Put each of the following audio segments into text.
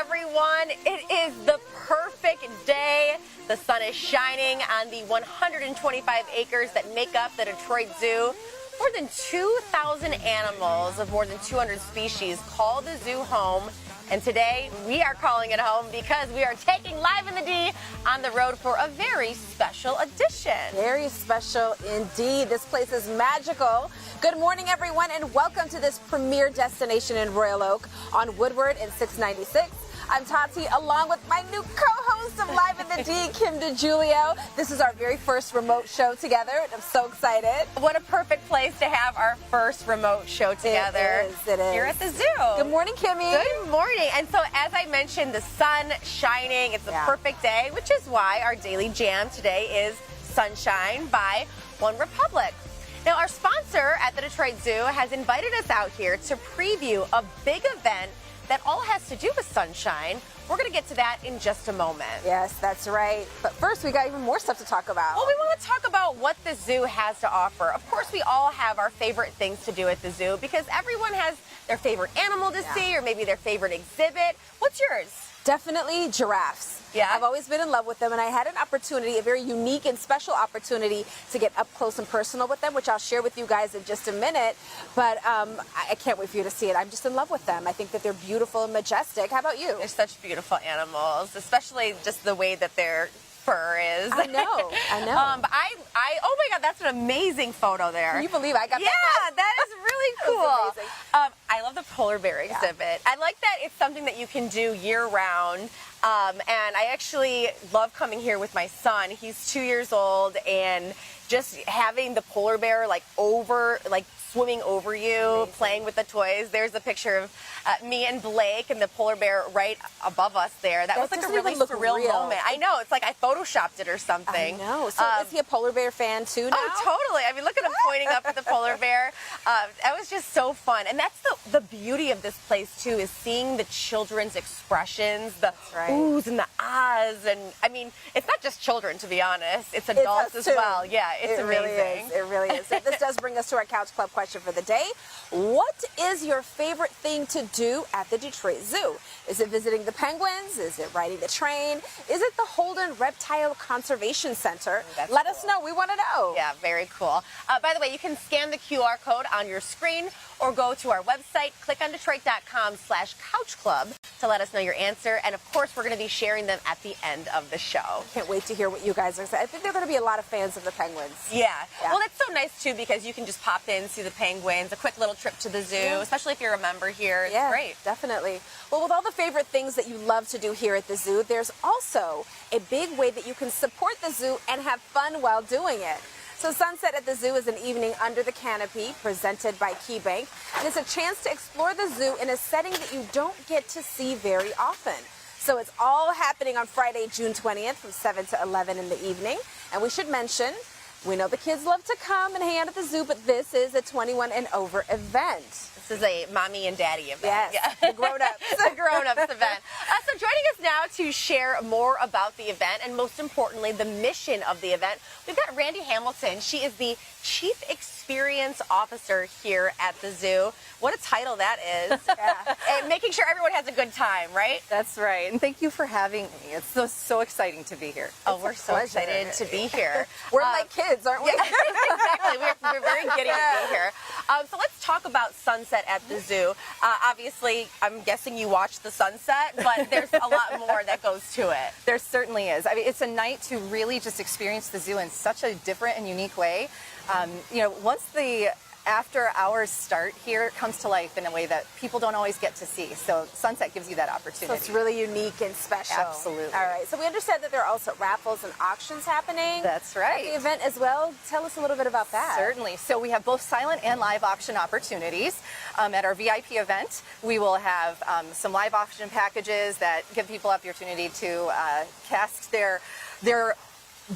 everyone. It is the perfect day. The sun is shining on the 125 acres that make up the Detroit Zoo. More than 2,000 animals of more than 200 species call the zoo home. And today we are calling it home because we are taking Live in the D on the road for a very special edition. Very special indeed. This place is magical. Good morning, everyone, and welcome to this premier destination in Royal Oak on Woodward and 696. I'm Tati, along with my new co-host of Live in the D, Kim DeJulio. This is our very first remote show together, and I'm so excited. What a perfect place to have our first remote show together. It is. Here at the zoo. Good morning, Kimmy. Good morning. And so, as I mentioned, the sun shining. It's a perfect day, which is why our daily jam today is Sunshine by One Republic. Now, our sponsor at the Detroit Zoo has invited us out here to preview a big event that all has to do with sunshine. We're going to get to that in just a moment. Yes, that's right. But first, we got even more stuff to talk about. Well, we want to talk about what the zoo has to offer. Of course, we all have our favorite things to do at the zoo because everyone has their favorite animal to see or maybe their favorite exhibit. What's yours? Definitely giraffes. Yeah. I've always been in love with them, and I had an opportunity, a very unique and special opportunity to get up close and personal with them, which I'll share with you guys in just a minute. But I can't wait for you to see it. I'm just in love with them. I think that they're beautiful and majestic. How about you? They're such beautiful animals, especially just the way that their fur is. I know. But oh my God, that's an amazing photo there. Can you believe I got that? Yeah, that is really cool. Amazing. I love the polar bear exhibit. I like that it's something that you can do year round. And I actually love coming here with my son. He's 2 years old, and just having the polar bear swimming over you, playing with the toys. There's a picture of me and Blake and the polar bear right above us there. That was like a really surreal moment. I know. It's like I photoshopped it or something. I know. So is he a polar bear fan too now? Oh, totally. I mean, look at him pointing up at the polar bear. That was just so fun. And that's the beauty of this place too, is seeing the children's expressions, the oohs and the ahs. And I mean, it's not just children, to be honest. It's adults as well. Yeah, it's amazing. It really is. This does bring us to our Couch Club question for the day. What is your favorite thing to do at the Detroit Zoo? Is it visiting the penguins? Is it riding the train? Is it the Holden Reptile Conservation Center? Let us know. We want to know. Yeah, very cool. By the way, you can scan the QR code on your screen or go to our website, clickondetroit.com/couchclub to let us know your answer. And of course, we're going to be sharing them at the end of the show. Can't wait to hear what you guys are saying. I think there are going to be a lot of fans of the penguins. Yeah. Well, that's so nice too because you can just pop in, see the penguins, a quick little trip to the zoo, especially if you're a member here. It's great. Definitely. Well, with all the favorite things that you love to do here at the zoo, there's also a big way that you can support the zoo and have fun while doing it. So Sunset at the Zoo is an evening under the canopy presented by KeyBank, and it's a chance to explore the zoo in a setting that you don't get to see very often. So it's all happening on Friday, June 20th from 7 to 11 in the evening. And we should mention, we know the kids love to come and hang out at the zoo, but this is a 21 and over event. This is a mommy and daddy event. Yes, the grown-ups. The grown-ups event. So joining us now to share more about the event and most importantly, the mission of the event, we've got Randy Hamilton. She is the Chief Experience Officer here at the zoo. What a title that is. And making sure everyone has a good time, right? That's right. And thank you for having me. It's so exciting to be here. Oh, we're so excited to be here. We're like kids, aren't we? Yeah, exactly. We're very giddy to be here. So let's talk about sunset at the zoo. Obviously, I'm guessing you watch the sunset, but there's a lot more that goes to it. There certainly is. I mean, it's a night to really just experience the zoo in such a different and unique way. Once the after hours start here, it comes to life in a way that people don't always get to see. So sunset gives you that opportunity. So it's really unique and special. Absolutely. All right. So we understand that there are also raffles and auctions happening. That's right. At the event as well. Tell us a little bit about that. Certainly. So we have both silent and live auction opportunities. At our VIP event, we will have some live auction packages that give people opportunity to cast their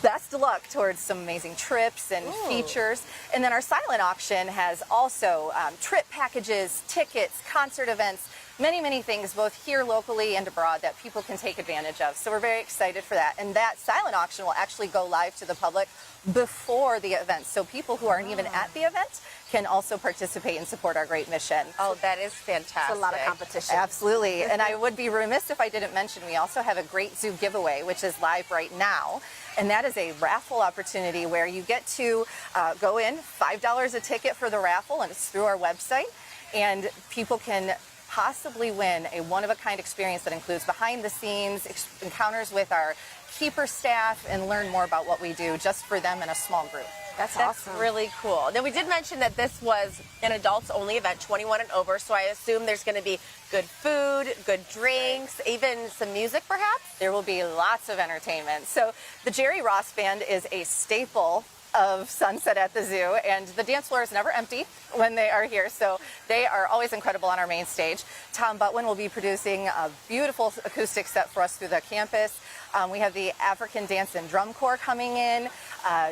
best luck towards some amazing trips and features. And then our silent auction has also trip packages, tickets, concert events, many things, both here locally and abroad, that people can take advantage of. So we're very excited for that. And that silent auction will actually go live to the public before the event. So people who aren't even at the event can also participate and support our great mission. Oh, that is fantastic. It's a lot of competition. Absolutely. And I would be remiss if I didn't mention we also have a great zoo giveaway, which is live right now. And that is a raffle opportunity where you get to go in, $5 a ticket for the raffle, and it's through our website. And people can possibly win a one-of-a-kind experience that includes behind-the-scenes encounters with our keeper staff and learn more about what we do just for them in a small group. That's awesome. Really cool. Now, we did mention that this was an adults-only event, 21 and over, so I assume there's going to be good food, good drinks, even some music, perhaps? There will be lots of entertainment. So the Jerry Ross Band is a staple of Sunset at the Zoo, and the dance floor is never empty when they are here, so they are always incredible on our main stage. Tom Butwin will be producing a beautiful acoustic set for us through the campus. We have the African Dance and Drum Corps coming in,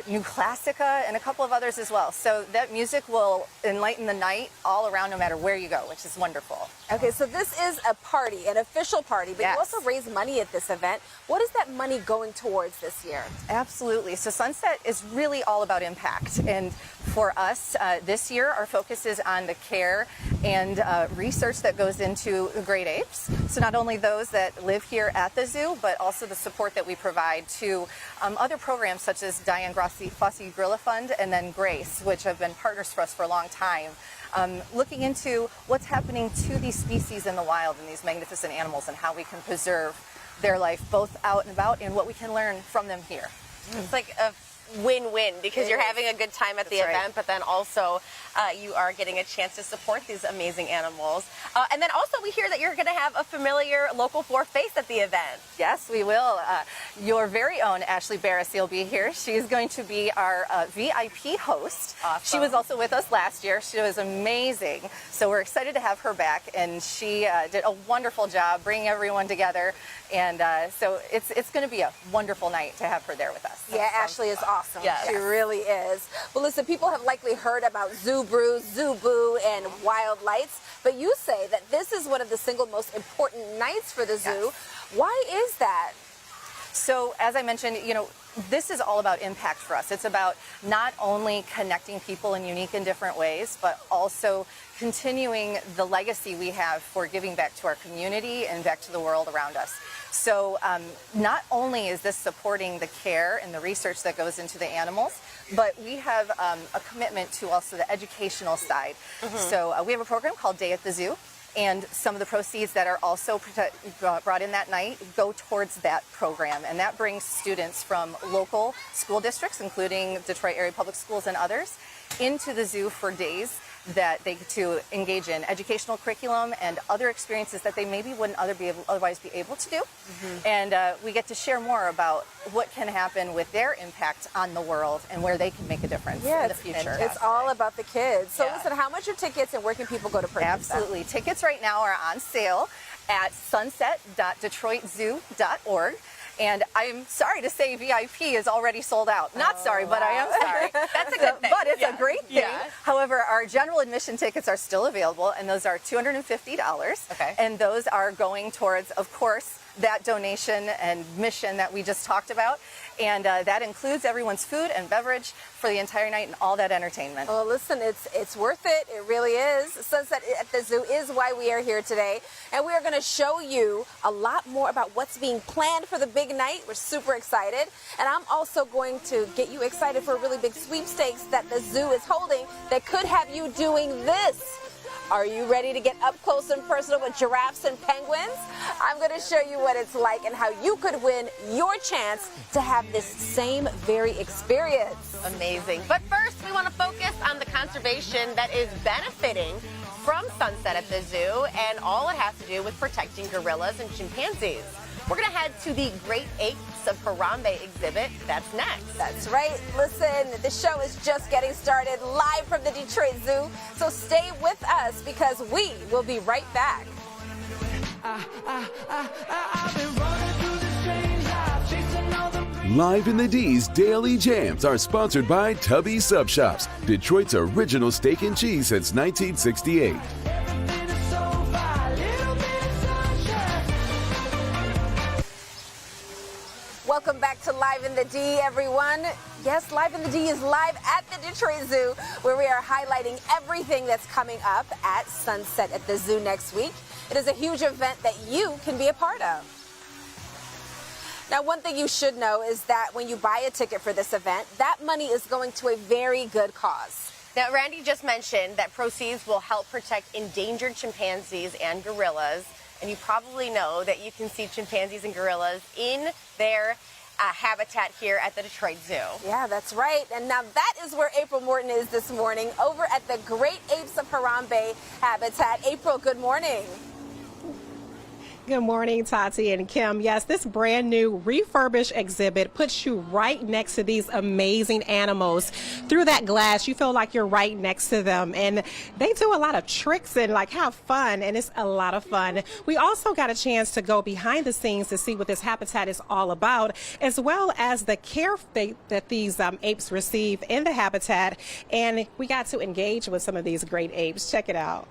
New Classica, and a couple of others as well. So that music will enlighten the night all around no matter where you go, which is wonderful. Okay, so this is a party, an official party, but Yes. you also raise money at this event. What is that money going towards this year? Absolutely. So Sunset is really all about impact. And for us, this year, our focus is on the care and research that goes into the great apes. So not only those that live here at the zoo, but also the support that we provide to other programs such as Diane Fossey Gorilla Fund and then Grace, which have been partners for us for a long time. Looking into what's happening to these species in the wild and these magnificent animals and how we can preserve their life both out and about and what we can learn from them here. It's like a win-win because you're having a good time at the That's right. event, but then also you are getting a chance to support these amazing animals. And then also we hear that you're going to have a familiar local 4 face at the event. Yes, we will. Your very own Ashley Barrissey will be here. She's going to be our VIP host. Awesome. She was also with us last year. She was amazing. So we're excited to have her back, and she did a wonderful job bringing everyone together. And so it's going to be a wonderful night to have her there with us. Yeah, Ashley is awesome. Yes. She really is. Well, listen, people have likely heard about Zoo Brew, Zoo Boo, and Wild Lights, but you say that this is one of the single most important nights for the zoo. Yes. Why is that? So as I mentioned, this is all about impact for us. It's about not only connecting people in unique and different ways, but also continuing the legacy we have for giving back to our community and back to the world around us. So not only is this supporting the care and the research that goes into the animals, but we have a commitment to also the educational side. So we have a program called Day at the Zoo. And some of the proceeds that are also brought in that night go towards that program. And that brings students from local school districts, including Detroit Area Public Schools and others, into the zoo for days that they get to engage in educational curriculum and other experiences that they maybe wouldn't otherwise be able to do. And we get to share more about what can happen with their impact on the world and where they can make a difference in the future. It's all about the kids. So Yeah. listen, how much are tickets and where can people go to purchase them? Absolutely. Tickets right now are on sale at sunset.detroitzoo.org. And I'm sorry to say VIP is already sold out. Not sorry, but I am sorry. That's a good thing. But it's a great thing. Yeah. However, our general admission tickets are still available, and those are $250. Okay. And those are going towards, of course, that donation and mission that we just talked about. And that includes everyone's food and beverage for the entire night and all that entertainment. Well, listen, it's worth it. It really is. Sunset at the Zoo is why we are here today. And we are going to show you a lot more about what's being planned for the big night. We're super excited. And I'm also going to get you excited for a really big sweepstakes that the zoo is holding that could have you doing this. Are you ready to get up close and personal with giraffes and penguins? I'm going to show you what it's like and how you could win your chance to have this same very experience. Amazing. But first, we want to focus on the conservation that is benefiting from Sunset at the Zoo and all it has to do with protecting gorillas and chimpanzees. We're going to head to the Great Apes of Harambe exhibit. That's next. That's right. Listen, the show is just getting started live from the Detroit Zoo. So stay with us because we will be right back. Live in the D's Daily Jams are sponsored by Tubby Sub Shops, Detroit's original steak and cheese since 1968. to Live in the D, everyone. Yes, Live in the D is live at the Detroit Zoo, where we are highlighting everything that's coming up at Sunset at the Zoo next week. It is a huge event that you can be a part of. Now, one thing you should know is that when you buy a ticket for this event, that money is going to a very good cause. Now, Randy just mentioned that proceeds will help protect endangered chimpanzees and gorillas. And you probably know that you can see chimpanzees and gorillas in their habitat here at the Detroit Zoo. Yeah, that's right. And now that is where April Morton is this morning, over at the Great Apes of Harambe habitat. April, good morning. Good morning, Tati and Kim. Yes, this brand new refurbished exhibit puts you right next to these amazing animals. Through that glass, you feel like you're right next to them. And they do a lot of tricks and like have fun, and it's a lot of fun. We also got a chance to go behind the scenes to see what this habitat is all about, as well as the care that these apes receive in the habitat. And we got to engage with some of these great apes. Check it out.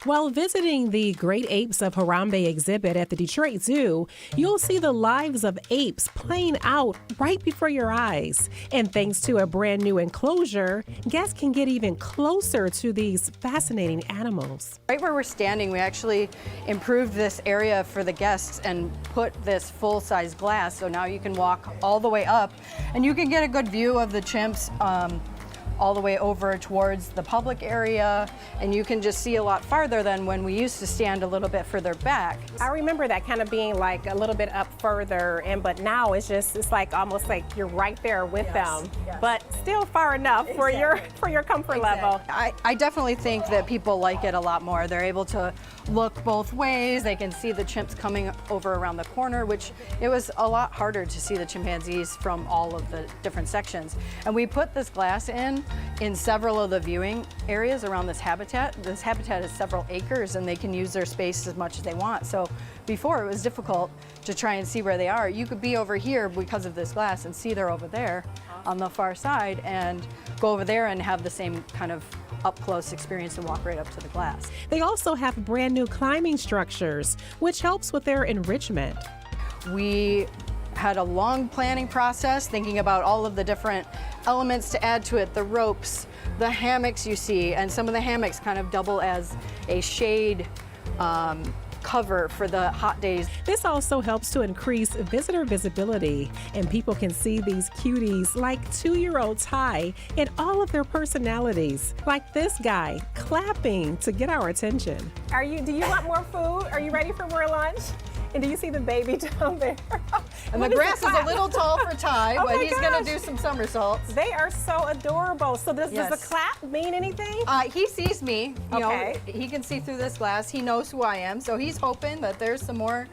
While visiting the Great Apes of Harambe exhibit at the Detroit Zoo, you'll see the lives of apes playing out right before your eyes. And thanks to a brand new enclosure, guests can get even closer to these fascinating animals. Right where we're standing, we actually improved this area for the guests and put this full-size glass, so now you can walk all the way up and you can get a good view of the chimps all the way over towards the public area, and you can just see a lot farther than when we used to stand a little bit further back. I remember that kind of being like a little bit up further, but now it's like almost like you're right there with them, but still far enough for your comfort level. I definitely think that people like it a lot more. They're able to look both ways. They can see the chimps coming over around the corner, which it was a lot harder to see the chimpanzees from all of the different sections. And we put this glass in several of the viewing areas around this habitat. This habitat is several acres and they can use their space as much as they want. So before it was difficult to try and see where they are. You could be over here because of this glass and see they're over there on the far side and go over there and have the same kind of up close experience and walk right up to the glass. They also have brand new climbing structures, which helps with their enrichment. We had a long planning process, thinking about all of the different elements to add to it, the ropes, the hammocks you see, and some of the hammocks kind of double as a shade cover for the hot days. This also helps to increase visitor visibility, and people can see these cuties like 2-year-old Ty in all of their personalities, like this guy clapping to get our attention. Do you want more food? Are you ready for more lunch? And do you see the baby down there? And the grass is a little tall for Ty, but he's going to do some somersaults. They are so adorable. So does the clap mean anything? He sees me. You know, he can see through this glass. He knows who I am, so he's hoping that there's some more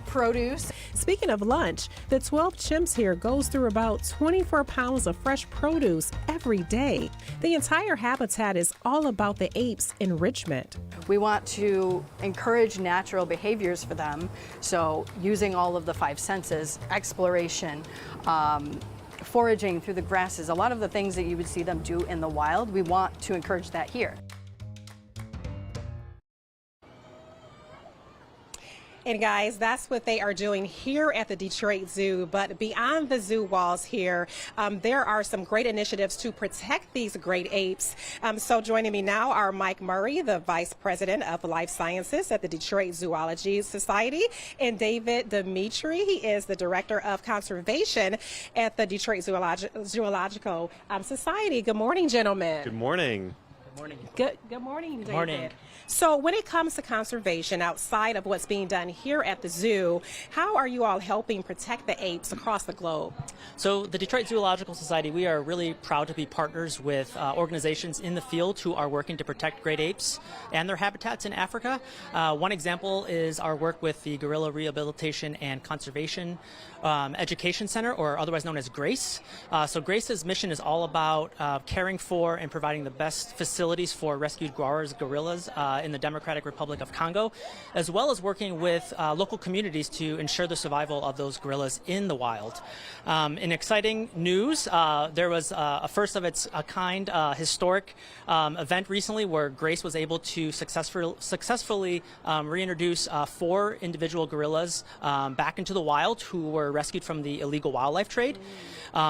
produce. Speaking of lunch, the 12 chimps here goes through about 24 pounds of fresh produce every day. The entire habitat is all about the apes' enrichment. We want to encourage natural behaviors for them, so using all of the 5 senses, exploration, foraging through the grasses, a lot of the things that you would see them do in the wild, we want to encourage that here. And guys, that's what they are doing here at the Detroit Zoo. But beyond the zoo walls here, there are some great initiatives to protect these great apes. So joining me now are Mike Murray, the Vice President of Life Sciences at the Detroit Zoology Society, and David Dimitri. He is the Director of Conservation at the Detroit Zoological Society. Good morning, gentlemen. Good morning. Good morning, David. Morning. So when it comes to conservation outside of what's being done here at the zoo, how are you all helping protect the apes across the globe? So the Detroit Zoological Society, we are really proud to be partners with organizations in the field who are working to protect great apes and their habitats in Africa. One example is our work with the Gorilla Rehabilitation and Conservation Education Center, or otherwise known as GRACE. So GRACE's mission is all about caring for and providing the best facilities facilities for rescued gorillas in the Democratic Republic of Congo, as well as working with local communities to ensure the survival of those gorillas in the wild. In exciting news, there was a first of its kind historic event recently where Grace was able to successfully reintroduce 4 individual gorillas back into the wild who were rescued from the illegal wildlife trade.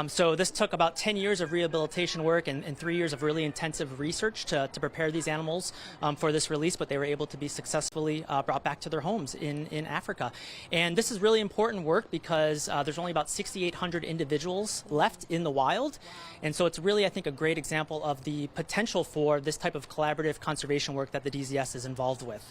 So this took about 10 years of rehabilitation work and 3 years of really intensive research to prepare these animals for this release, but they were able to be successfully brought back to their homes in Africa. And this is really important work because there's only about 6,800 individuals left in the wild. And so it's really, I think, a great example of the potential for this type of collaborative conservation work that the DZS is involved with.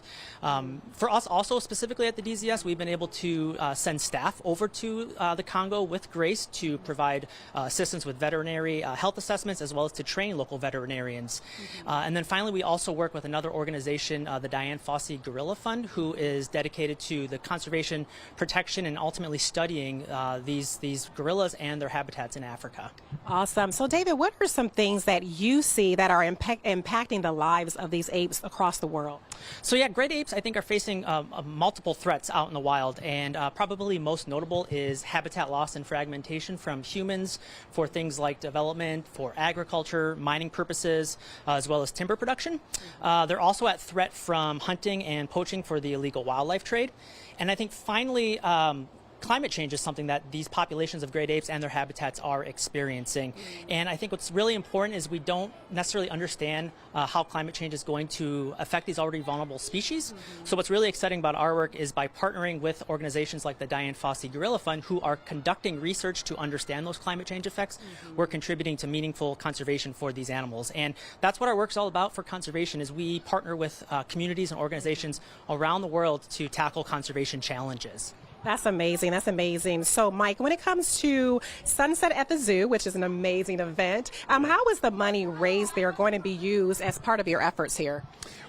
For us also, specifically at the DZS, we've been able to send staff over to the Congo with Grace to provide assistance with veterinary health assessments, as well as to train local veterinarians. And then finally, we also work with another organization, the Diane Fossey Gorilla Fund, who is dedicated to the conservation, protection, and ultimately studying these gorillas and their habitats in Africa. Awesome. So, David, what are some things that you see that are impacting the lives of these apes across the world? So, yeah, great apes, I think, are facing multiple threats out in the wild, and probably most notable is habitat loss and fragmentation from humans for things like development, for agriculture, mining purposes, as well as timber production. They're also at threat from hunting and poaching for the illegal wildlife trade. And I think finally, climate change is something that these populations of great apes and their habitats are experiencing. And I think what's really important is we don't necessarily understand how climate change is going to affect these already vulnerable species. So what's really exciting about our work is by partnering with organizations like the Diane Fossey Gorilla Fund, who are conducting research to understand those climate change effects, we're contributing to meaningful conservation for these animals. And that's what our work's all about for conservation, is we partner with communities and organizations around the world to tackle conservation challenges. That's amazing. That's amazing. So, Mike, when it comes to Sunset at the Zoo, which is an amazing event, how is the money raised there going to be used as part of your efforts here?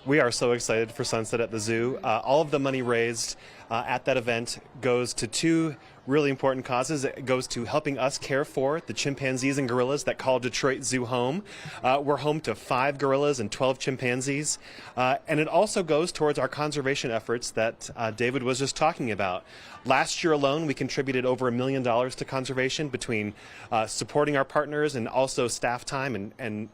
We are so excited for Sunset at the Zoo. All of the money raised at that event goes to 2 really important causes. It goes to helping us care for the chimpanzees and gorillas that call Detroit Zoo home. We're home to 5 gorillas and 12 chimpanzees. And it also goes towards our conservation efforts that David was just talking about. Last year alone, we contributed over $1 million to conservation between supporting our partners and also staff time and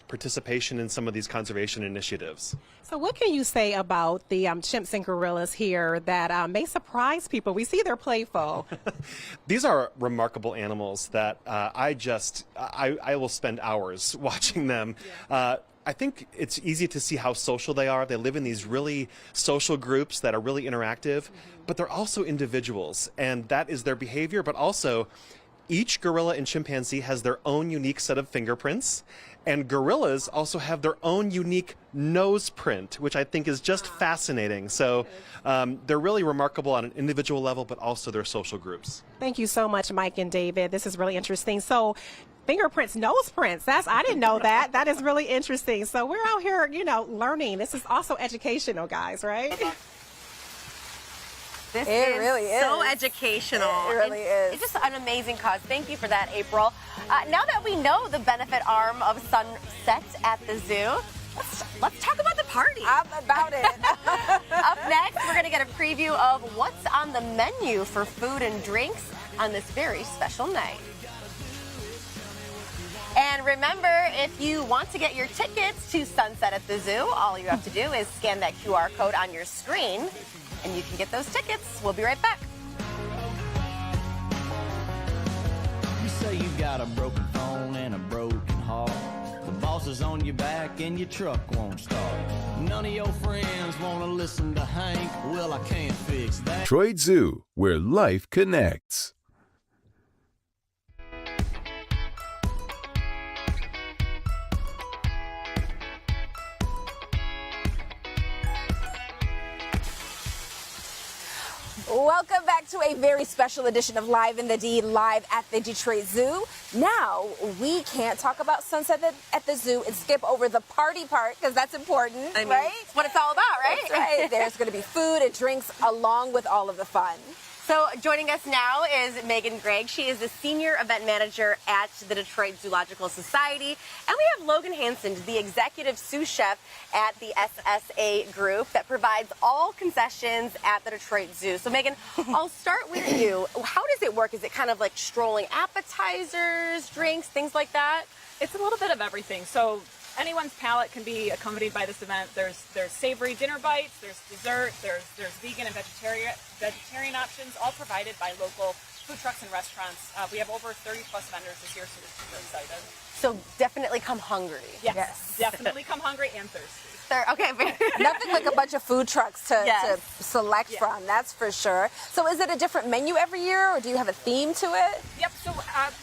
participation in some of these conservation initiatives. So what can you say about the chimps and gorillas here that may surprise people? We see they're playful. These are remarkable animals that I will spend hours watching them. I think it's easy to see how social they are. They live in these really social groups that are really interactive, but they're also individuals, and that is their behavior, but also each gorilla and chimpanzee has their own unique set of fingerprints, and gorillas also have their own unique nose print, which I think is just fascinating. So they're really remarkable on an individual level, but also their social groups. Thank you so much, Mike and David. This is really interesting. So fingerprints, nose prints, I didn't know that. That is really interesting. So we're out here, learning. This is also educational, guys, right? This It really is. so educational. It really is. It's just an amazing cause. Thank you for that, April. Now that we know the benefit arm of Sunset at the Zoo, let's talk about the party. I'm about it. Up next, we're going to get a preview of what's on the menu for food and drinks on this very special night. And remember, if you want to get your tickets to Sunset at the Zoo, all you have to do is scan that QR code on your screen, and you can get those tickets. We'll be right back. You say you got a broken phone and a broken heart. The boss is on your back and your truck won't start. None of your friends want to listen to Hank. Well, I can't fix that. Detroit Zoo, where life connects. Welcome back to a very special edition of Live in the D, live at the Detroit Zoo. Now, we can't talk about Sunset at the Zoo and skip over the party part, because that's important, right? It's what it's all about, right? That's right. There's going to be food and drinks along with all of the fun. So joining us now is Megan Gregg. She is the Senior Event Manager at the Detroit Zoological Society. And we have Logan Hansen, the Executive Sous Chef at the SSA Group that provides all concessions at the Detroit Zoo. So Megan, I'll start with you. How does it work? Is it kind of like strolling appetizers, drinks, things like that? It's a little bit of everything. So anyone's palate can be accompanied by this event. There's savory dinner bites, there's dessert, there's vegan and vegetarian options, all provided by local food trucks and restaurants. We have over 30 plus vendors this year, so we're super excited. So definitely come hungry. Yes. Definitely come hungry and thirsty. Okay. Nothing like a bunch of food trucks to select Yeah. from, that's for sure. So is it a different menu every year, or do you have a theme to it? Yep, so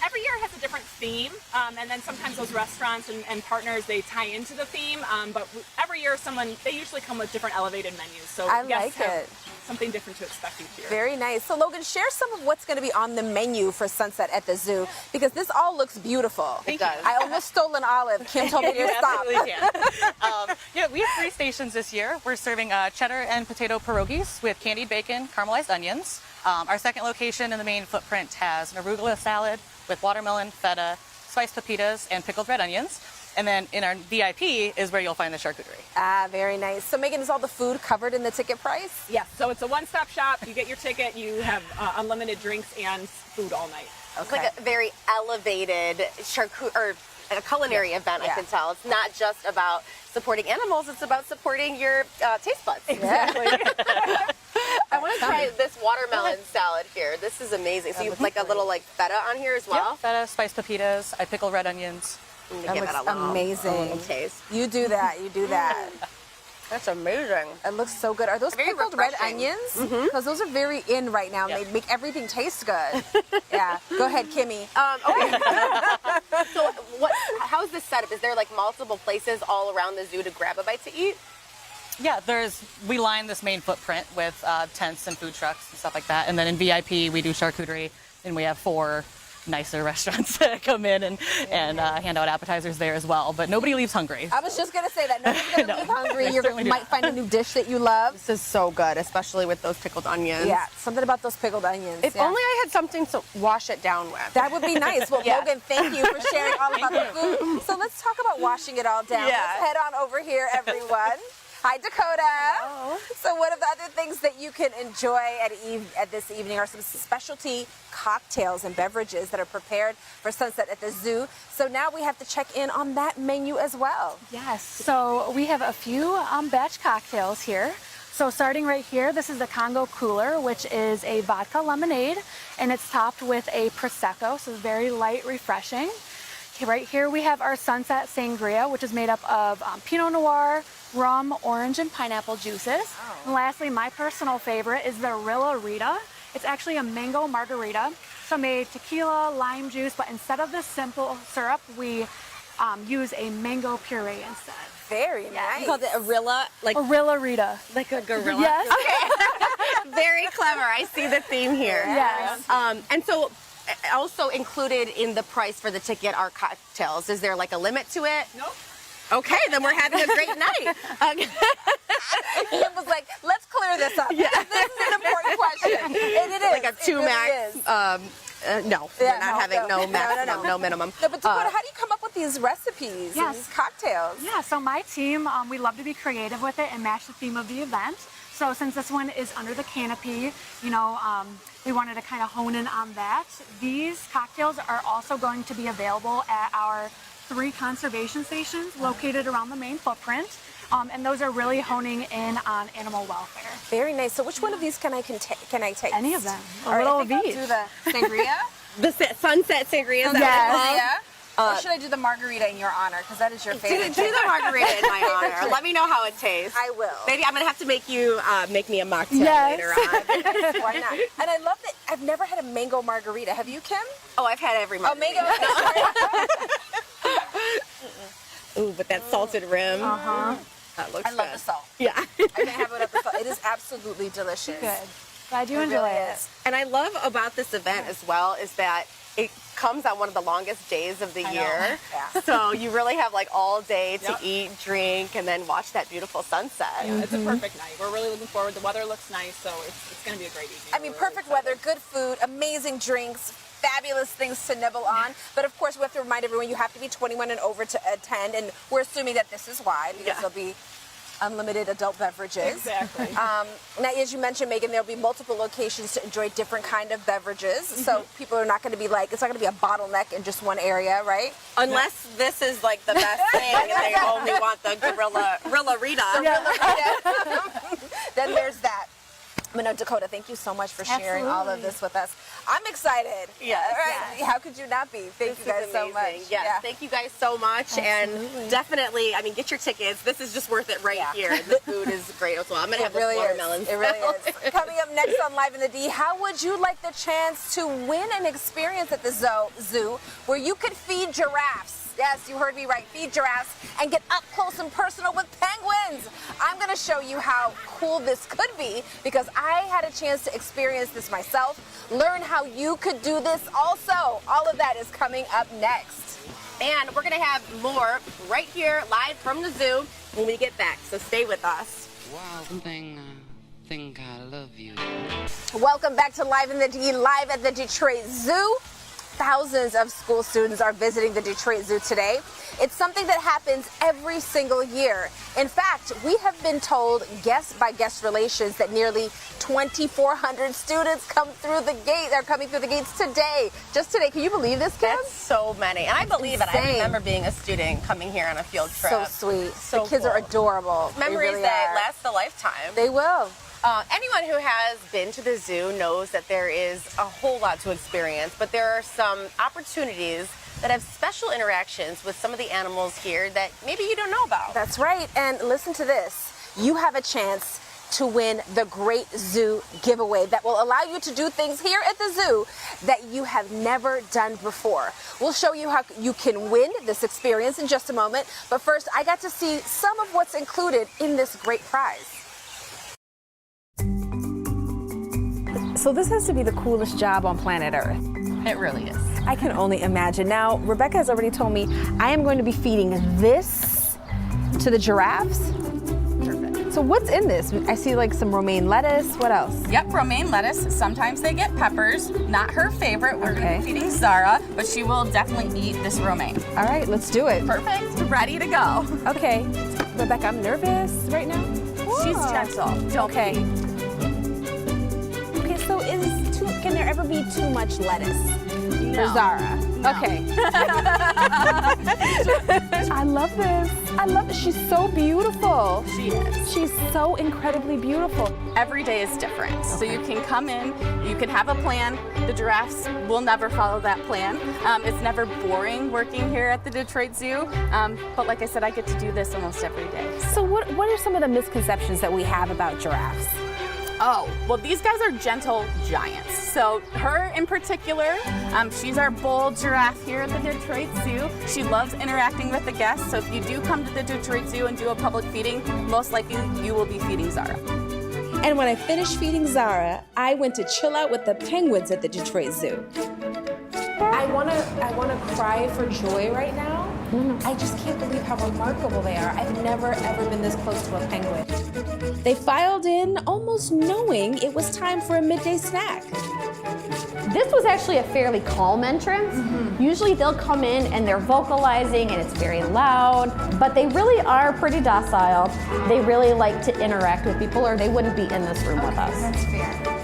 every year has a different theme, and then sometimes those restaurants and partners, they tie into the theme, but every year they usually come with different elevated menus, so I guests like have it. something different to expect each year. Very nice. So Logan, share some of what's going to be on the menu for Sunset at the Zoo, because this all looks beautiful. Thank you. I almost stole an olive. Kim told me to stop. Absolutely can. We have 3 stations this year. We're serving cheddar and potato pierogies with candied bacon, caramelized onions. Our second location in the main footprint has an arugula salad with watermelon, feta, spiced pepitas, and pickled red onions. And then in our VIP is where you'll find the charcuterie. Ah, very nice. So Megan, is all the food covered in the ticket price? Yes, so it's a one-stop shop. You get your ticket, you have unlimited drinks and food all night. It's like a very elevated a culinary event, I can tell. It's not just about supporting animals, it's about supporting your taste buds. Exactly. I want to try this watermelon salad here. This is amazing. So you have like a little like feta on here as well? Yep, feta, spiced pepitas, I pickle red onions. That looks amazing. Taste. You do that. You do that. That's amazing. It looks so good. Are those Very pickled red refreshing. onions? Because those are very in right now. Yep. They make everything taste good. Yeah. Go ahead, Kimmy. Okay. So how's this setup? Is there like multiple places all around the zoo to grab a bite to eat? Yeah, we line this main footprint with tents and food trucks and stuff like that. And then in VIP, we do charcuterie, and we have 4 nicer restaurants that come in and hand out appetizers there as well. But nobody leaves hungry. I was just going to say that. Nobody's going to leave hungry. You certainly might find a new dish that you love. This is so good, especially with those pickled onions. Yeah, something about those pickled onions. If only I had something to wash it down with. That would be nice. Well, Yeah. Logan, thank you for sharing all about the food. So let's talk about washing it all down. Yeah. Let's head on over here, everyone. Hi, Dakota. Hello. So one of the other things that you can enjoy at this evening are some specialty cocktails and beverages that are prepared for Sunset at the Zoo. So now we have to check in on that menu as well. Yes, so we have a few batch cocktails here. So starting right here, this is the Congo Cooler, which is a vodka lemonade, and it's topped with a Prosecco, so it's very light, refreshing. Okay, right here we have our Sunset Sangria, which is made up of Pinot Noir, rum, orange, and pineapple juices. And lastly, my personal favorite is the Rilla Rita. It's actually a mango margarita, so made tequila, lime juice, but instead of the simple syrup, we use a mango puree instead. Very nice. You called it Arilla, like Rilla Rita. like a gorilla. Yes. Okay. Very clever. I see the theme here. Yes. And so also included in the price for the ticket are cocktails. Is there like a limit to it? Nope. Okay, then we're having a great night. Kim was like, let's clear this up. Yeah. This is an important question. And it is. Like a 2 It really max. is. No, Yeah, we're not having no maximum, no minimum. No, but Dakota, how do you come up with these recipes and Yes. these cocktails? Yeah, so my team, we love to be creative with it and match the theme of the event. So since this one is under the canopy, we wanted to kind of hone in on that. These cocktails are also going to be available at our 3 conservation stations located around the main footprint. And those are really honing in on animal welfare. Very nice. So which one of these can I taste? Any of them. All right, little I of think each. I'll do the sangria. The Sunset Sangria, is that Yes. what it's called? Or should I do the margarita in your honor? Because that is your favorite. Do the margarita in my honor. Let me know how it tastes. I will. Maybe I'm gonna have to make you make me a mocktail Yes. later on. Why not? And I love that I've never had a mango margarita. Have you, Kim? Oh, I've had every Oh, margarita. mango. Ooh, but that salted rim. That looks I love good. the salt. Yeah. I can't have it without the salt. It is absolutely delicious. Good. Glad you It enjoy really it. is. And I love about this event as well is that it comes on one of the longest days of the year. Yeah. So you really have like all day to Yep. eat, drink, and then watch that beautiful sunset. Yeah, it's a perfect night. We're really looking forward. The weather looks nice, so it's going to be a great evening. I mean, We're perfect really weather, good food, amazing drinks, fabulous things to nibble on. But of course, we have to remind everyone you have to be 21 and over to attend, and we're assuming that this is why, because there'll be unlimited adult beverages. Exactly. Now, as you mentioned, Megan, there'll be multiple locations to enjoy different kind of beverages. So people are not going to be like, it's not going to be a bottleneck in just one area, right? Unless this is like the best thing and they only want the Gorilla Rita. Then there's that. But no, Dakota, thank you so much for sharing all of this with us. I'm excited. Yes. All right. How could you not be? Thank you guys so much. Yes, Yeah. thank you guys so much. And definitely, I mean, get your tickets. This is just worth it right here. The food is great as well. I'm going to have really this watermelon. It really is. Coming up next on Live in the D, how would you like the chance to win an experience at the zoo where you could feed giraffes? Yes, you heard me right, feed giraffes and get up close and personal with penguins. I'm going to show you how cool this could be because I had a chance to experience this myself, learn how you could do this also. All of that is coming up next. And we're going to have more right here, live from the zoo when we get back. So stay with us. Wow, something, think I love you. Welcome back to Live in the D, live at the Detroit Zoo. Thousands of school students are visiting the Detroit Zoo today. It's something that happens every single year. In fact, we have been told, guest by guest relations, that nearly 2,400 students come through the gate. They're coming through the gates today. Just today. Can you believe this, Kim? That's so many. And I believe it. I remember being a student coming here on a field trip. So sweet. So the kids cool. are adorable. Memories they really that are. last a lifetime. They will. Anyone who has been to the zoo knows that there is a whole lot to experience, but there are some opportunities that have special interactions with some of the animals here that maybe you don't know about. That's right. And listen to this. You have a chance to win the Great Zoo giveaway that will allow you to do things here at the zoo that you have never done before. We'll show you how you can win this experience in just a moment. But first, I got to see some of what's included in this great prize. So this has to be the coolest job on planet Earth. It really is. I can only imagine. Now, Rebecca has already told me I am going to be feeding this to the giraffes. Perfect. So what's in this? I see like some romaine lettuce. What else? Yep, romaine lettuce. Sometimes they get peppers. Not her favorite. We're going to be feeding Zara, but she will definitely eat this romaine. All right, let's do it. Perfect. Ready to go. Okay. Rebecca, I'm nervous right now. She's gentle. Don't be. Okay, so can there ever be too much lettuce for Zara? No. Okay. I love this. I love it. She's so beautiful. She is. She's so incredibly beautiful. Every day is different. So you can come in, you can have a plan. The giraffes will never follow that plan. It's never boring working here at the Detroit Zoo. But like I said, I get to do this almost every day. So what are some of the misconceptions that we have about giraffes? Oh, well, these guys are gentle giants. So her in particular, she's our bold giraffe here at the Detroit Zoo. She loves interacting with the guests. So if you do come to the Detroit Zoo and do a public feeding, most likely you will be feeding Zara. And when I finished feeding Zara, I went to chill out with the penguins at the Detroit Zoo. I wanna cry for joy right now. I just can't believe how remarkable they are. I've never ever been this close to a penguin. They filed in almost knowing it was time for a midday snack. This was actually a fairly calm entrance. Usually they'll come in and they're vocalizing and it's very loud, but they really are pretty docile. They really like to interact with people or they wouldn't be in this room with us. That's fair.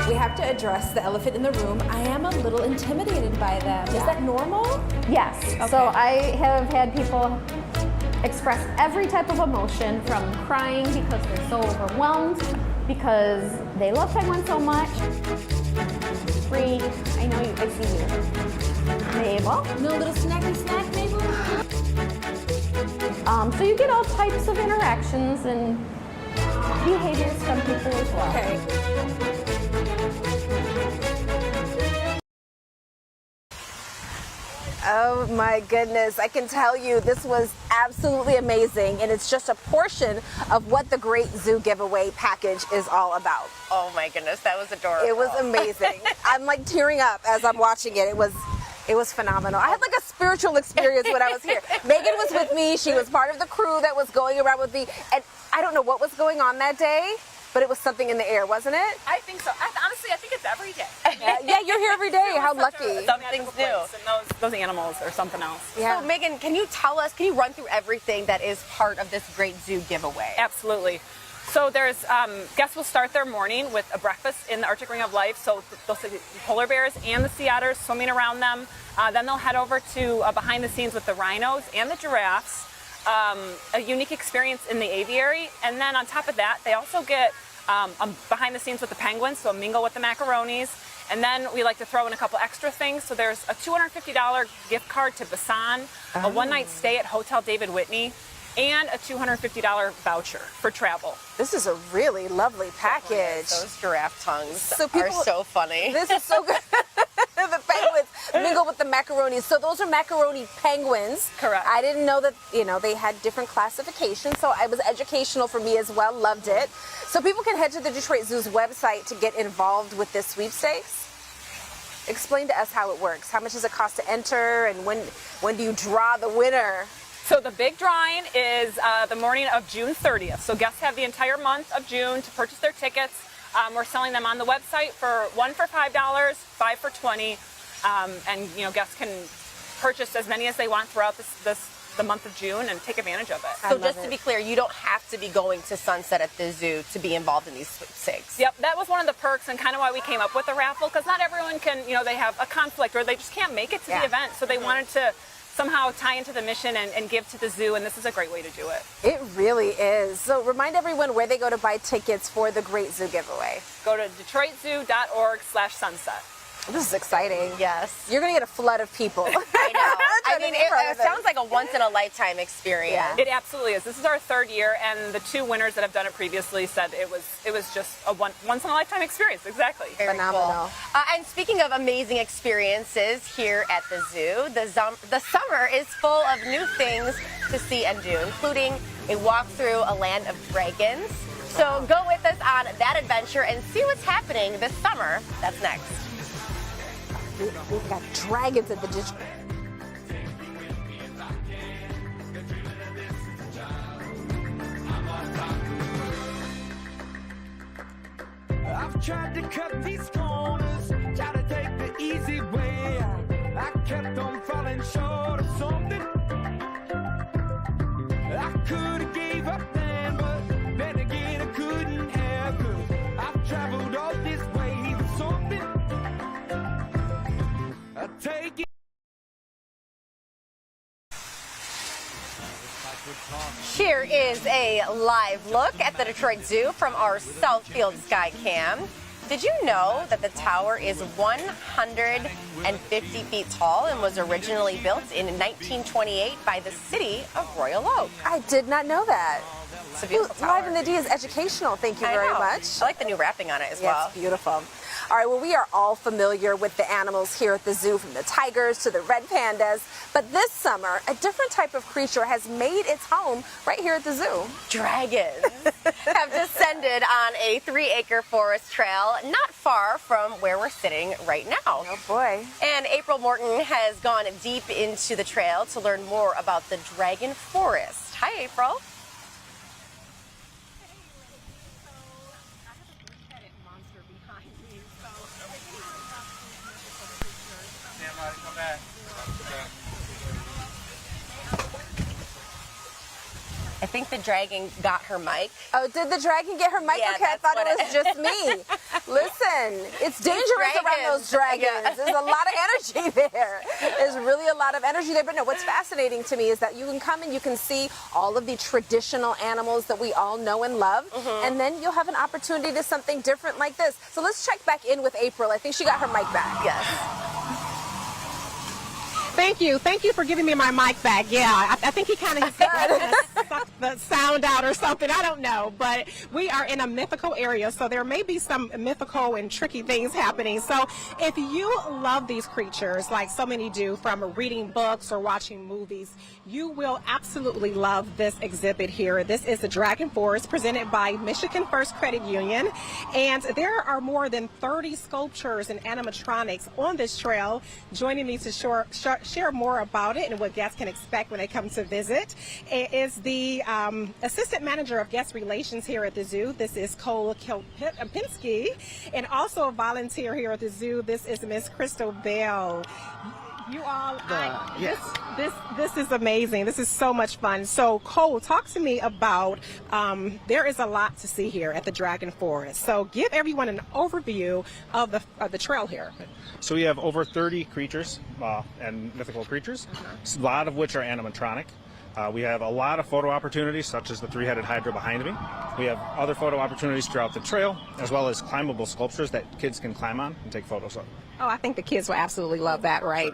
We have to address the elephant in the room. I am a little intimidated by them. Is that normal? Yes. Okay. So I have had people express every type of emotion, from crying because they're so overwhelmed, because they love penguins so much. Free. I know you. I see you. Mabel. No little snacky snack, Mabel? So you get all types of interactions and behaviors from people as well. Oh my goodness, I can tell you this was absolutely amazing, and it's just a portion of what the Great Zoo Giveaway package is all about. Oh my goodness, that was adorable. It was amazing. I'm like tearing up as I'm watching it. It was phenomenal. I had like a spiritual experience when I was here. Megan was with me. She was part of the crew that was going around with me, and I don't know what was going on that day, but it was something in the air, wasn't it? I think so. Honestly, I think it's every day. Yeah, you're here every day. How lucky. Something's new. And those animals are something else. Yeah. So Megan, can you run through everything that is part of this Great Zoo giveaway? Absolutely. So there's, guests will start their morning with a breakfast in the Arctic Ring of Life. So they'll see the polar bears and the sea otters swimming around them. Then they'll head over to behind the scenes with the rhinos and the giraffes. A unique experience in the aviary. And then on top of that, they also get behind the scenes with the penguins, so mingle with the macaronis. And then we like to throw in a couple extra things. So there's a $250 gift card to Basan, a one-night stay at Hotel David Whitney, and a $250 voucher for travel. This is a really lovely package. Those giraffe tongues So are so funny. This is so good. The penguins mingle with the macaronis. So those are macaroni penguins. Correct. I didn't know that, they had different classifications, so it was educational for me as well. Loved it. So people can head to the Detroit Zoo's website to get involved with this sweepstakes. Explain to us how it works. How much does it cost to enter, and when do you draw the winner? So the big drawing is the morning of June 30th. So guests have the entire month of June to purchase their tickets. We're selling them on the website for one for $5, five for $20, and guests can purchase as many as they want throughout the month of June and take advantage of it. So just to be clear, you don't have to be going to Sunset at the zoo to be involved in these sweepstakes. Yep, that was one of the perks and kind of why we came up with the raffle, because not everyone can, they have a conflict or they just can't make it to the event. So they wanted to somehow tie into the mission and give to the zoo, and this is a great way to do it. It really is. So remind everyone where they go to buy tickets for the Great Zoo Giveaway. Go to detroitzoo.org/sunset. This is exciting. Yes. You're going to get a flood of people. I know. I mean, it sounds like a once-in-a-lifetime experience. Yeah. It absolutely is. This is our third year, and the two winners that have done it previously said it was just a once-in-a-lifetime experience. Exactly. Very phenomenal. Cool. And speaking of amazing experiences here at the zoo, the summer is full of new things to see and do, including a walk through a land of dragons. So go with us on that adventure and see what's happening this summer. That's next. We've got dragons at the Detroit. I've tried to cut these corners, try to take the easy way out. I kept on falling short of something. I could have gave up then, but then again I couldn't have. 'Cause I've traveled all this way for something. I take it. Here is a live look at the Detroit Zoo from our Southfield Sky Cam. Did you know that the tower is 150 feet tall and was originally built in 1928 by the city of Royal Oak? I did not know that. It's a beautiful tower. Live in the D is educational. Thank you very much. I like the new wrapping on it as well. It's beautiful. All right, well, we are all familiar with the animals here at the zoo, from the tigers to the red pandas. But this summer, a different type of creature has made its home right here at the zoo. Dragons have descended on a 3-acre forest trail not far from where we're sitting right now. Oh, boy. And April Morton has gone deep into the trail to learn more about the dragon forest. Hi, April. I think the dragon got her mic. Oh, did the dragon get her mic? Yeah, okay, I thought it was just me. Listen, it's dangerous around those dragons. Yeah. There's a lot of energy there. There's really a lot of energy there. But no, what's fascinating to me is that you can come and you can see all of the traditional animals that we all know and love. And then you'll have an opportunity to something different like this. So let's check back in with April. I think she got her mic back. Yes. Thank you. Thank you for giving me my mic back. Yeah, I think he kind of the sound out or something. I don't know, but we are in a mythical area, so there may be some mythical and tricky things happening. So if you love these creatures, like so many do from reading books or watching movies, you will absolutely love this exhibit here. This is the Dragon Forest presented by Michigan First Credit Union, and there are more than 30 sculptures and animatronics on this trail. Joining me to share more about it and what guests can expect when they come to visit is the Assistant Manager of Guest Relations here at the zoo. This is Cole Kempinski, and also a volunteer here at the zoo. This is Miss Crystal Bell. You all, this is amazing. This is so much fun. So Cole, talk to me about, there is a lot to see here at the Dragon Forest. So give everyone an overview of the trail here. So we have over 30 creatures and mythical creatures, a lot of which are animatronic. We have a lot of photo opportunities, such as the three-headed hydra behind me. We have other photo opportunities throughout the trail, as well as climbable sculptures that kids can climb on and take photos of. Oh, I think the kids will absolutely love that, right?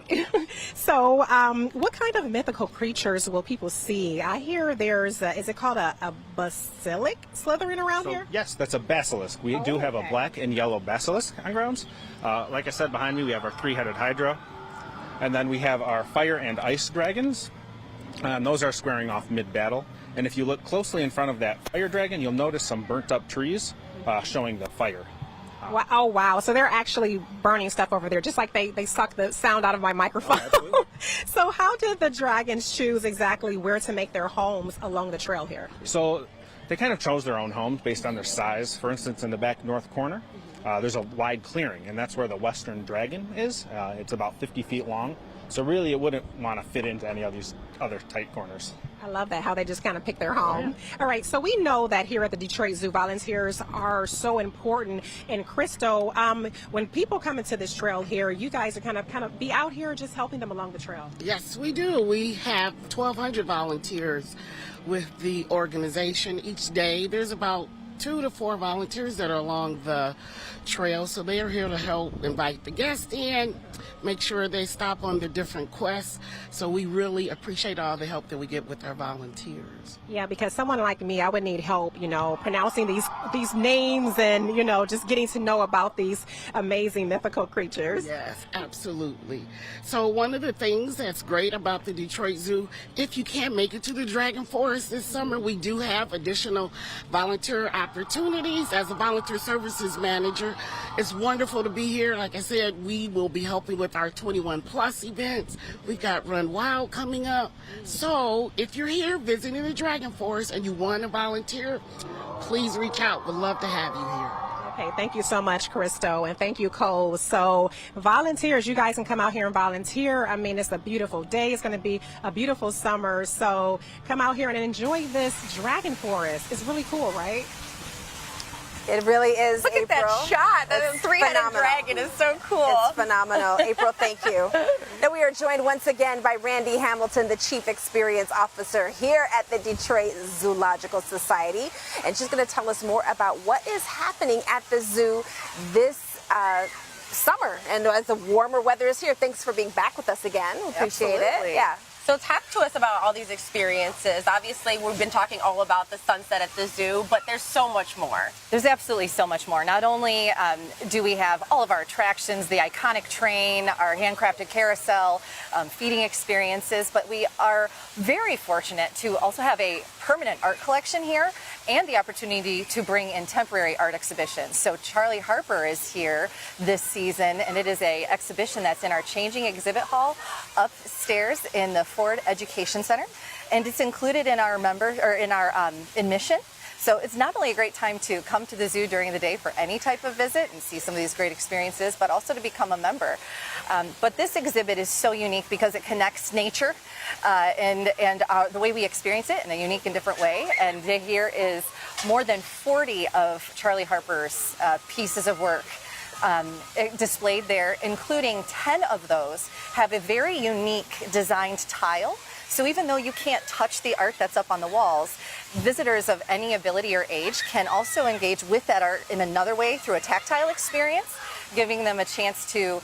So what kind of mythical creatures will people see? I hear there's, is it called a basilisk slithering around here? Yes, that's a basilisk. We do have a black and yellow basilisk on grounds. Like I said, behind me we have our three-headed hydra, and then we have our fire and ice dragons. And those are squaring off mid-battle. And if you look closely in front of that fire dragon, you'll notice some burnt-up trees showing the fire. Wow. Oh, wow. So they're actually burning stuff over there, just like they suck the sound out of my microphone. Oh, So how did the dragons choose exactly where to make their homes along the trail here? So they kind of chose their own homes based on their size. For instance, in the back north corner, there's a wide clearing, and that's where the western dragon is. It's about 50 feet long. So really, it wouldn't want to fit into any of these other tight corners. I love that, how they just kind of pick their home. All right, so we know that here at the Detroit Zoo, volunteers are so important. And Crystal, when people come into this trail here, you guys are kind of be out here just helping them along the trail. Yes, we do. We have 1,200 volunteers with the organization each day. There's about 2 to 4 volunteers that are along the trail, so they are here to help invite the guests in, make sure they stop on the different quests. So we really appreciate all the help that we get with our volunteers. Yeah, because someone like me, I would need help, pronouncing these names and, just getting to know about these amazing mythical creatures. Yes, absolutely. So one of the things that's great about the Detroit Zoo, if you can't make it to the Dragon Forest this summer, we do have additional volunteer opportunities. As a volunteer services manager, it's wonderful to be here. Like I said, we will be helping with our 21 plus events. We've got Run Wild coming up. So if you're here visiting the Dragon Forest and you want to volunteer, please reach out. We'd love to have you here. Okay, thank you so much, Crystal, and thank you, Cole. So volunteers, you guys can come out here and volunteer. I mean, it's a beautiful day. It's going to be a beautiful summer. So come out here and enjoy this Dragon Forest. It's really cool, right? It really is. Look at that shot. That three-headed dragon is so cool. It's phenomenal. April, thank you. Now we are joined once again by Randy Hamilton, the Chief Experience Officer here at the Detroit Zoological Society. And she's going to tell us more about what is happening at the zoo this summer. And as the warmer weather is here, thanks for being back with us again. We appreciate it. Yeah. So talk to us about all these experiences. Obviously, we've been talking all about the sunset at the zoo, but there's so much more. There's absolutely so much more. Not only do we have all of our attractions, the iconic train, our handcrafted carousel, feeding experiences, but we are very fortunate to also have a permanent art collection here and the opportunity to bring in temporary art exhibitions. So Charlie Harper is here this season, and it is an exhibition that's in our changing exhibit hall upstairs in the Ford Education Center, and it's included in our admission. So it's not only a great time to come to the zoo during the day for any type of visit and see some of these great experiences, but also to become a member. But this exhibit is so unique because it connects nature and the way we experience it in a unique and different way. And here is more than 40 of Charlie Harper's pieces of work displayed there, including 10 of those have a very unique designed tile. So even though you can't touch the art that's up on the walls, visitors of any ability or age can also engage with that art in another way through a tactile experience, giving them a chance to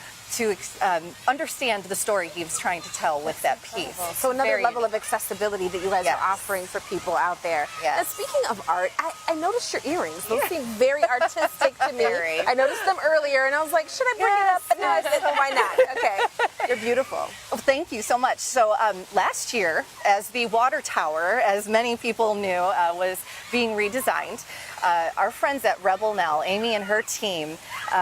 understand the story he was trying to tell with that piece. So another Very level of accessibility that you guys Yes. are offering for people out there. Yes. Now, speaking of art, I noticed your earrings. Those seem very artistic to me. Very. I noticed them earlier, and I was like, should I bring it up? But now I said, why not? Okay. You're beautiful. Well, thank you so much. So last year, as the water tower, as many people knew, was being redesigned, our friends at Rebel Nell, Amy and her team,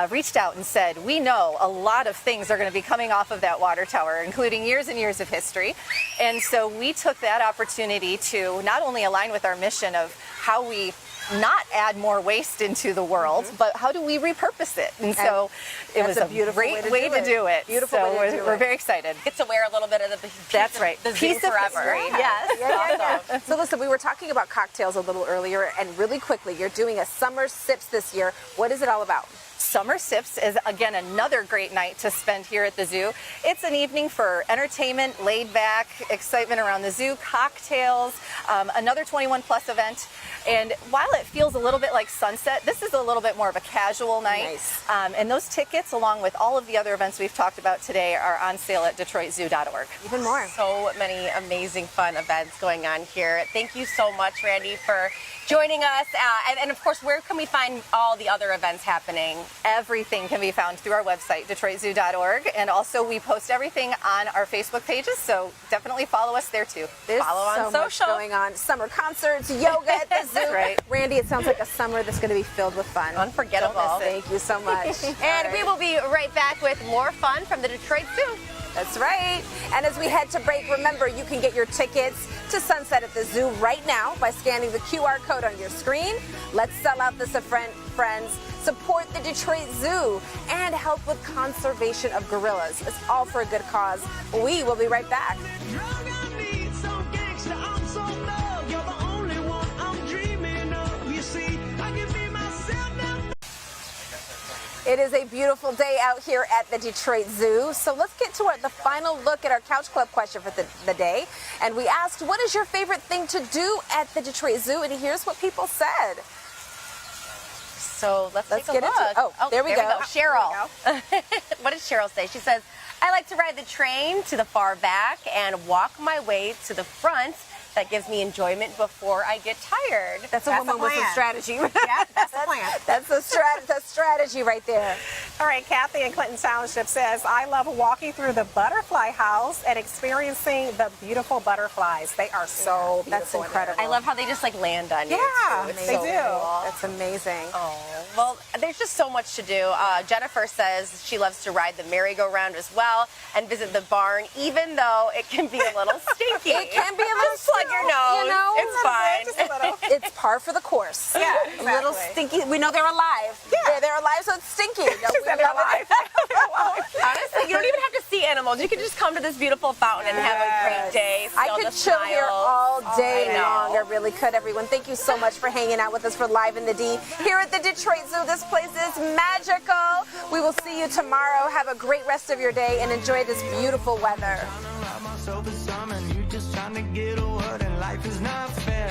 reached out and said, we know a lot of things are going to be coming off of that water tower, including years and years of history. And so we took that opportunity to not only align with our mission of how we not add more waste into the world, but how do we repurpose it? And so it was a great way to do it. Beautiful so way to do we're it. very excited. Get to wear a little bit of the piece That's of right. the zoo Piece of forever. history. Yes. Yeah. So listen, we were talking about cocktails a little earlier, and really quickly, you're doing a Summer Sips this year. What is it all about? Summer Sips is, again, another great night to spend here at the zoo. It's an evening for entertainment, laid back, excitement around the zoo, cocktails, another 21 plus event. And while it feels a little bit like Sunset, this is a little bit more of a casual night. Nice. And those tickets, along with all of the other events we've talked about today, are on sale at DetroitZoo.org. Even more. So many amazing fun events going on here. Thank you so much, Randy, for joining us. And of course, where can we find all the other events happening? Everything can be found through our website, DetroitZoo.org. And also, we post everything on our Facebook pages, so definitely follow us there too. There's Follow on so much social. going on. Summer concerts, yoga at the zoo. Right. Randy, it sounds like a summer that's going to be filled with fun. Unforgettable. Don't miss it. Thank you so much. And we will be right back with more fun from the Detroit Zoo. That's right. And as we head to break, remember you can get your tickets to Sunset at the Zoo right now by scanning the QR code on your screen. Let's sell out this event, friends. Support the Detroit Zoo and help with conservation of gorillas. It's all for a good cause. We will be right back. It is a beautiful day out here at the Detroit Zoo. So let's get to the final look at our Couch Club question for the day. And we asked, what is your favorite thing to do at the Detroit Zoo? And here's what people said. So let's take a get look. into it. Oh, there we go. Cheryl. What does Cheryl say? She says, I like to ride the train to the far back and walk my way to the front. That gives me enjoyment before I get tired. That's a woman with some strategy. Yeah, that's the plan. That's a strategy right there. All right, Kathy in Clinton Township says, I love walking through the butterfly house and experiencing the beautiful butterflies. They are so beautiful. That's incredible. I love how they just like land on you. Yeah, too. It's they so do. cool. That's amazing. Oh, well, there's just so much to do. Jennifer says she loves to ride the merry-go-round as well and visit the barn, even though it can be a little stinky. It can be a little Just plug your nose. You know, it's fine. Just a little. It's par for the course. Yeah, A little exactly. stinky. We know they're alive. Yeah. They're alive, so it's stinky. She said they're alive. Honestly, you don't even have to see animals. You can just come to this beautiful fountain and have a great day. I feel could the chill here smiles. all day I know. long. I really could, everyone. Thank you so much for hanging out with us for Live in the D here at the Detroit Zoo. This place is magical. We will see you tomorrow. Have a great rest of your day and enjoy this beautiful weather. Life is not fair.